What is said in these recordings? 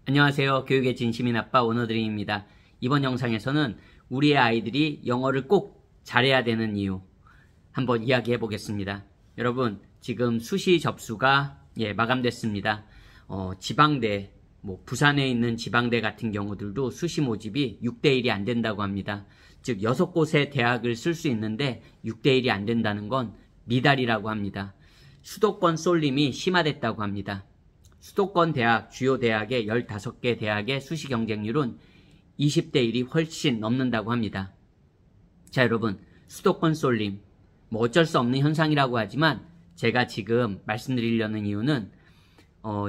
안녕하세요. 교육의 진심인 아빠 원어드림입니다. 이번 영상에서는 우리의 아이들이 영어를 꼭 잘해야 되는 이유 한번 이야기해 보겠습니다. 여러분, 지금 수시 접수가 마감됐습니다. 지방대, 부산에 있는 지방대 같은 경우들도 수시 모집이 6대1이 안 된다고 합니다. 즉 6곳의 대학을 쓸 수 있는데 6대1이 안 된다는 건 미달이라고 합니다. 수도권 쏠림이 심화됐다고 합니다. 수도권 대학, 주요 대학의 15개 대학의 수시 경쟁률은 20대1이 훨씬 넘는다고 합니다. 자, 여러분, 수도권 쏠림, 어쩔 수 없는 현상이라고 하지만 제가 지금 말씀드리려는 이유는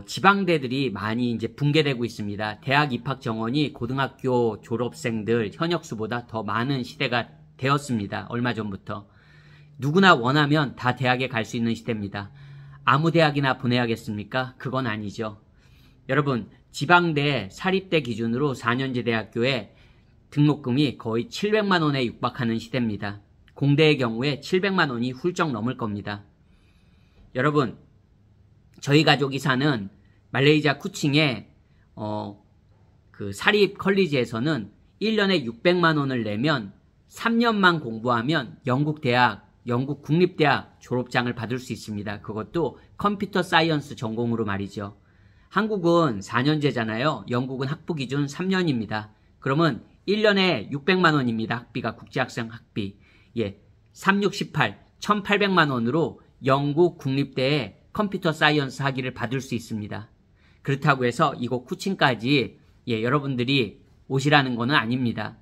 지방대들이 많이 이제 붕괴되고 있습니다. 대학 입학 정원이 고등학교 졸업생들 현역수보다 더 많은 시대가 되었습니다. 얼마 전부터. 누구나 원하면 다 대학에 갈 수 있는 시대입니다. 아무 대학이나 보내야겠습니까? 그건 아니죠. 여러분, 지방대, 사립대 기준으로 4년제 대학교에 등록금이 거의 700만 원에 육박하는 시대입니다. 공대의 경우에 700만 원이 훌쩍 넘을 겁니다. 여러분, 저희 가족이 사는 말레이시아 쿠칭의 그 사립 컬리지에서는 1년에 600만 원을 내면 3년만 공부하면 영국 국립대학 졸업장을 받을 수 있습니다. 그것도 컴퓨터 사이언스 전공으로 말이죠. 한국은 4년제잖아요. 영국은 학부 기준 3년입니다. 그러면 1년에 600만 원입니다. 학비가 국제학생 학비. 3, 6, 18, 1800만 원으로 영국 국립대에 컴퓨터 사이언스 학위를 받을 수 있습니다. 그렇다고 해서 이곳 쿠칭까지 여러분들이 오시라는 거는 아닙니다.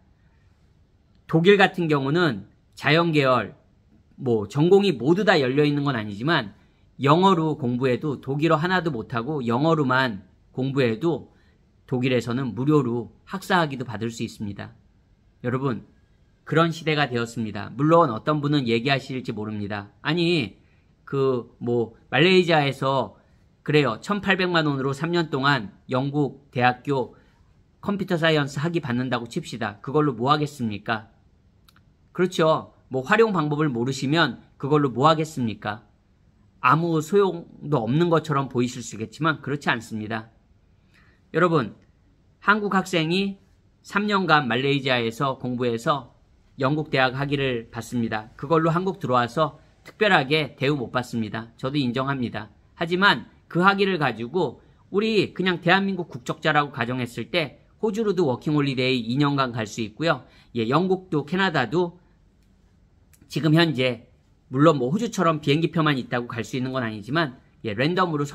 독일 같은 경우는 자연계열, 전공이 모두 다 열려있는 건 아니지만 영어로 공부해도 독일어 하나도 못하고 영어로만 공부해도 독일에서는 무료로 학사학위도 받을 수 있습니다. 여러분, 그런 시대가 되었습니다. 물론 어떤 분은 얘기하실지 모릅니다. 아니, 말레이시아에서 그래요. 1800만 원으로 3년 동안 영국 대학교 컴퓨터 사이언스 학위 받는다고 칩시다. 그걸로 뭐 하겠습니까? 그렇죠. 활용 방법을 모르시면 그걸로 뭐 하겠습니까? 아무 소용도 없는 것처럼 보이실 수 있겠지만 그렇지 않습니다. 여러분, 한국 학생이 3년간 말레이시아에서 공부해서 영국 대학 학위를 받습니다. 그걸로 한국 들어와서 특별하게 대우 못 받습니다. 저도 인정합니다. 하지만 그 학위를 가지고 우리 그냥 대한민국 국적자라고 가정했을 때 호주로도 워킹홀리데이 2년간 갈 수 있고요. 영국도 캐나다도 지금 현재 물론 호주처럼 비행기표만 있다고 갈 수 있는 건 아니지만 랜덤으로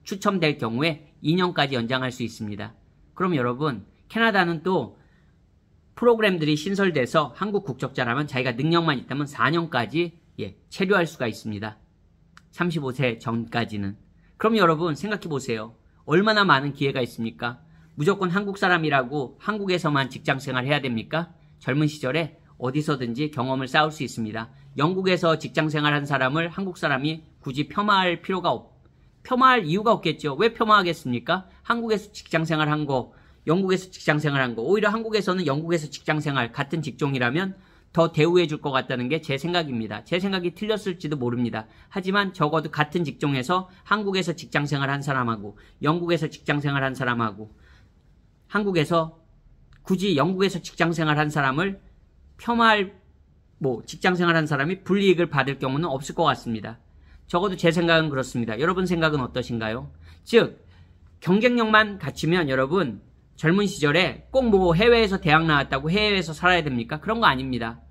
추첨될 경우에 2년까지 연장할 수 있습니다. 그럼 여러분, 캐나다는 또 프로그램들이 신설돼서 한국 국적자라면 자기가 능력만 있다면 4년까지 체류할 수가 있습니다. 35세 전까지는. 그럼 여러분 생각해 보세요. 얼마나 많은 기회가 있습니까? 무조건 한국 사람이라고 한국에서만 직장생활 해야 됩니까? 젊은 시절에 어디서든지 경험을 쌓을 수 있습니다. 영국에서 직장생활 한 사람을 한국 사람이 굳이 폄하할 이유가 없겠죠. 왜 폄하하겠습니까? 한국에서 직장생활 한 거, 영국에서 직장생활 한 거, 오히려 한국에서는 영국에서 직장생활 같은 직종이라면 더 대우해 줄 것 같다는 게 제 생각입니다. 제 생각이 틀렸을지도 모릅니다. 하지만 적어도 같은 직종에서 한국에서 직장생활 한 사람하고 영국에서 직장생활 한 사람하고 한국에서 굳이 영국에서 직장생활 한 사람을 폄하할 직장생활 한 사람이 불이익을 받을 경우는 없을 것 같습니다. 적어도 제 생각은 그렇습니다. 여러분 생각은 어떠신가요? 즉, 경쟁력만 갖추면 여러분 젊은 시절에 꼭 해외에서 대학 나왔다고 해외에서 살아야 됩니까? 그런 거 아닙니다.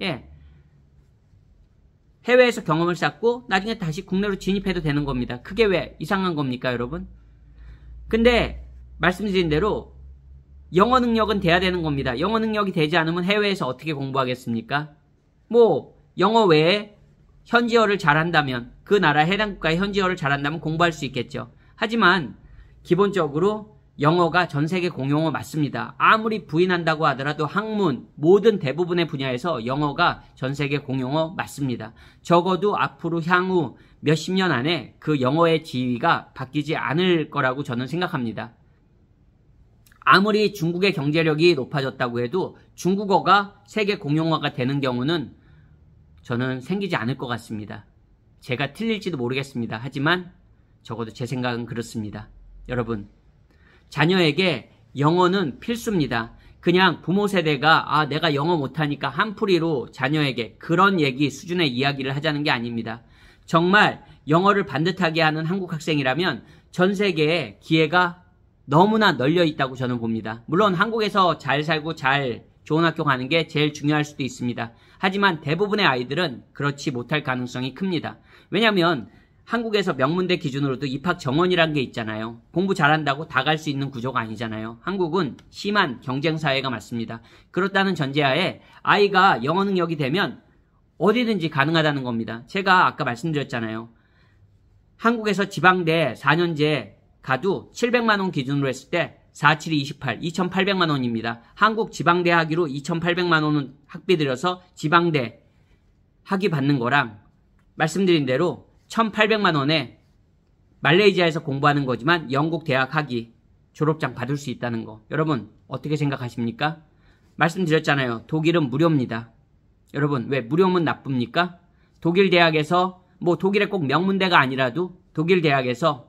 해외에서 경험을 쌓고 나중에 다시 국내로 진입해도 되는 겁니다. 그게 왜 이상한 겁니까, 여러분? 근데 말씀드린 대로 영어 능력은 돼야 되는 겁니다. 영어 능력이 되지 않으면 해외에서 어떻게 공부하겠습니까? 영어 외에 현지어를 잘한다면, 그 나라 해당 국가의 현지어를 잘한다면 공부할 수 있겠죠. 하지만 기본적으로 영어가 전 세계 공용어 맞습니다. 아무리 부인한다고 하더라도 학문, 모든 대부분의 분야에서 영어가 전 세계 공용어 맞습니다. 적어도 앞으로 향후 몇십 년 안에 그 영어의 지위가 바뀌지 않을 거라고 저는 생각합니다. 아무리 중국의 경제력이 높아졌다고 해도 중국어가 세계 공용어가 되는 경우는 저는 생기지 않을 것 같습니다. 제가 틀릴지도 모르겠습니다. 하지만 적어도 제 생각은 그렇습니다. 여러분, 자녀에게 영어는 필수입니다. 그냥 부모 세대가 내가 영어 못하니까 한풀이로 자녀에게 그런 얘기 수준의 이야기를 하자는 게 아닙니다. 정말 영어를 반듯하게 하는 한국 학생이라면 전 세계에 기회가 너무나 널려 있다고 저는 봅니다. 물론 한국에서 잘 살고 잘 좋은 학교 가는 게 제일 중요할 수도 있습니다. 하지만 대부분의 아이들은 그렇지 못할 가능성이 큽니다. 왜냐하면 한국에서 명문대 기준으로도 입학 정원이라는 게 있잖아요. 공부 잘한다고 다 갈 수 있는 구조가 아니잖아요. 한국은 심한 경쟁 사회가 맞습니다. 그렇다는 전제하에 아이가 영어 능력이 되면 어디든지 가능하다는 겁니다. 제가 아까 말씀드렸잖아요. 한국에서 지방대 4년제 가도 700만 원 기준으로 했을 때 47이 28, 2,800만 원입니다. 한국 지방대 학위로 2,800만 원은 학비 들여서 지방대 학위 받는 거랑 말씀드린 대로 1,800만 원에 말레이시아에서 공부하는 거지만 영국 대학 학위 졸업장 받을 수 있다는 거. 여러분 어떻게 생각하십니까? 말씀드렸잖아요. 독일은 무료입니다. 여러분 왜 무료면 나쁩니까? 독일 대학에서 독일에 꼭 명문대가 아니라도 독일 대학에서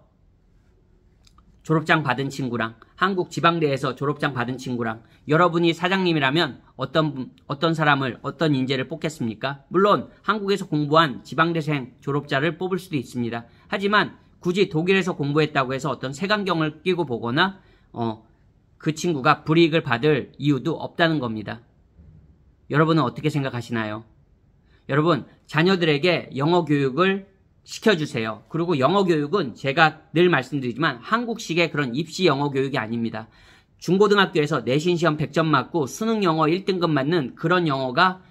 졸업장 받은 친구랑 한국 지방대에서 졸업장 받은 친구랑 여러분이 사장님이라면 어떤 사람을 어떤 인재를 뽑겠습니까? 물론 한국에서 공부한 지방대생 졸업자를 뽑을 수도 있습니다. 하지만 굳이 독일에서 공부했다고 해서 어떤 색안경을 끼고 보거나 그 친구가 불이익을 받을 이유도 없다는 겁니다. 여러분은 어떻게 생각하시나요? 여러분 자녀들에게 영어 교육을 시켜주세요. 그리고 영어 교육은 제가 늘 말씀드리지만 한국식의 그런 입시 영어 교육이 아닙니다. 중고등학교에서 내신 시험 100점 맞고 수능 영어 1등급 맞는 그런 영어가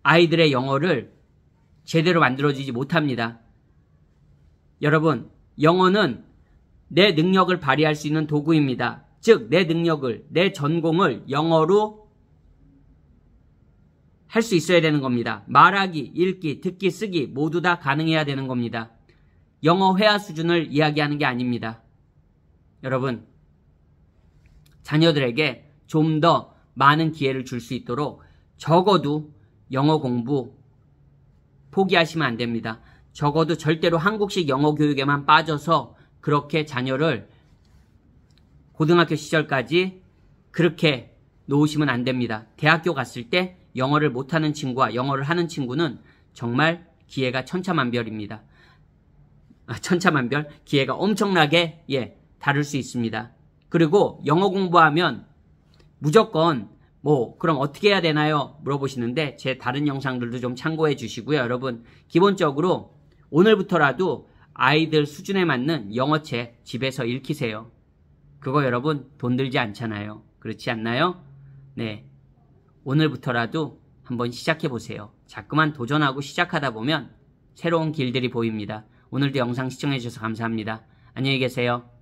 아이들의 영어를 제대로 만들어지지 못합니다. 여러분 영어는 내 능력을 발휘할 수 있는 도구입니다. 즉 내 능력을, 내 전공을 영어로 할 수 있어야 되는 겁니다. 말하기, 읽기, 듣기, 쓰기 모두 다 가능해야 되는 겁니다. 영어 회화 수준을 이야기하는 게 아닙니다. 여러분, 자녀들에게 좀 더 많은 기회를 줄 수 있도록 적어도 영어 공부 포기하시면 안 됩니다. 적어도 절대로 한국식 영어 교육에만 빠져서 그렇게 자녀를 고등학교 시절까지 그렇게 놓으시면 안 됩니다. 대학교 갔을 때 영어를 못하는 친구와 영어를 하는 친구는 정말 기회가 천차만별입니다. 천차만별? 기회가 엄청나게 다를 수 있습니다. 그리고 영어 공부하면 무조건 그럼 어떻게 해야 되나요? 물어보시는데 제 다른 영상들도 좀 참고해 주시고요. 여러분 기본적으로 오늘부터라도 아이들 수준에 맞는 영어책 집에서 읽히세요. 그거 여러분 돈 들지 않잖아요. 그렇지 않나요? 네. 오늘부터라도 한번 시작해보세요. 자꾸만 도전하고 시작하다 보면 새로운 길들이 보입니다. 오늘도 영상 시청해주셔서 감사합니다. 안녕히 계세요.